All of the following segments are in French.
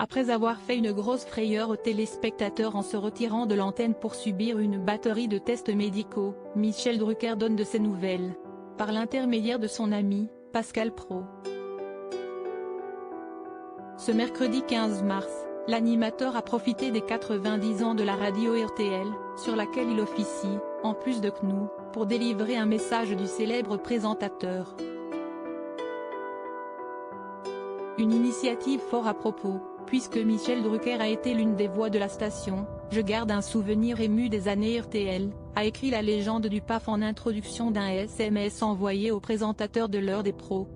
Après avoir fait une grosse frayeur aux téléspectateurs en se retirant de l'antenne pour subir une batterie de tests médicaux, Michel Drucker donne de ses nouvelles. Par l'intermédiaire de son ami, Pascal Praud. Ce mercredi 15 mars, l'animateur a profité des 90 ans de la radio RTL, sur laquelle il officie, en plus de CNOU, pour délivrer un message du célèbre présentateur. Une initiative fort à propos, puisque Michel Drucker a été l'une des voix de la station. Je garde un souvenir ému des années RTL, a écrit la légende du PAF en introduction d'un SMS envoyé au présentateur de l'heure des pros.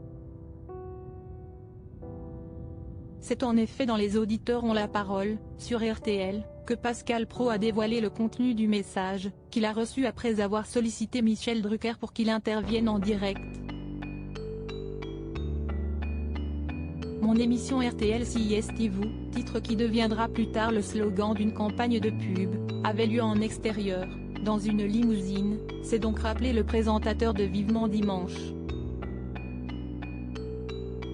C'est en effet dans Les auditeurs ont la parole, sur RTL, que Pascal Praud a dévoilé le contenu du message, qu'il a reçu après avoir sollicité Michel Drucker pour qu'il intervienne en direct. Mon émission RTL CIST-vous, titre qui deviendra plus tard le slogan d'une campagne de pub, avait lieu en extérieur, dans une limousine, s'est donc rappelé le présentateur de Vivement Dimanche.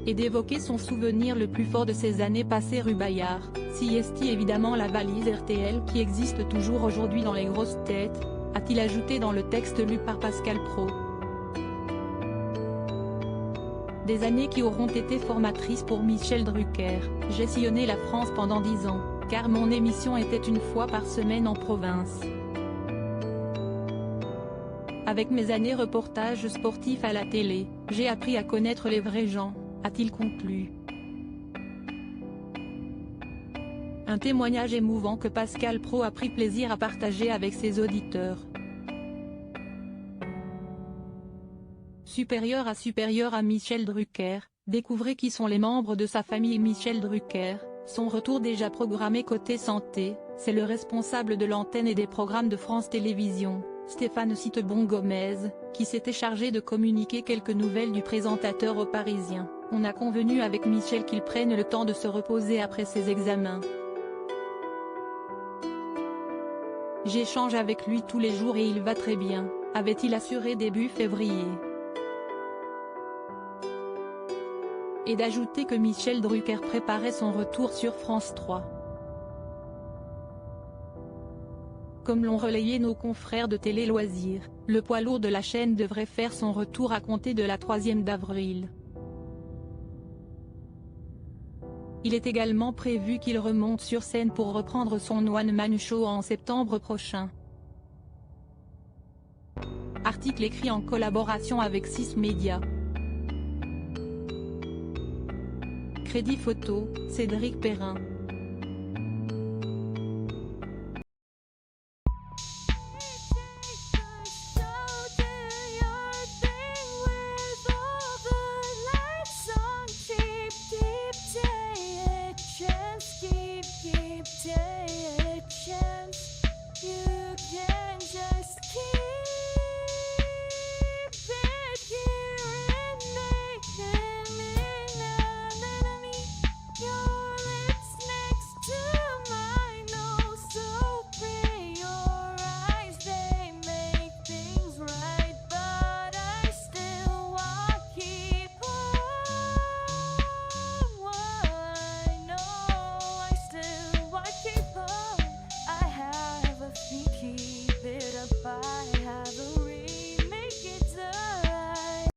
Et d'évoquer son souvenir le plus fort de ces années passées rue Bayard, CIST évidemment la valise RTL qui existe toujours aujourd'hui dans les grosses têtes, a-t-il ajouté dans le texte lu par Pascal Praud. Des années qui auront été formatrices pour Michel Drucker. J'ai sillonné la France pendant 10 ans, car mon émission était une fois par semaine en province. Avec mes années reportages sportifs à la télé, j'ai appris à connaître les vrais gens, a-t-il conclu. Un témoignage émouvant que Pascal Praud a pris plaisir à partager avec ses auditeurs. Supérieur à Michel Drucker, découvrez qui sont les membres de sa famille. Michel Drucker, son retour déjà programmé côté santé, c'est le responsable de l'antenne et des programmes de France Télévisions, Stéphane Citebon-Gomez, qui s'était chargé de communiquer quelques nouvelles du présentateur aux Parisiens. On a convenu avec Michel qu'il prenne le temps de se reposer après ses examens. J'échange avec lui tous les jours et il va très bien, avait-il assuré début février. Et d'ajouter que Michel Drucker préparait son retour sur France 3. Comme l'ont relayé nos confrères de Télé Loisirs, le poids lourd de la chaîne devrait faire son retour à compter de la 3e d'avril. Il est également prévu qu'il remonte sur scène pour reprendre son one-man show en septembre prochain. Article écrit en collaboration avec 6 Médias. Crédit photo, Cédric Perrin.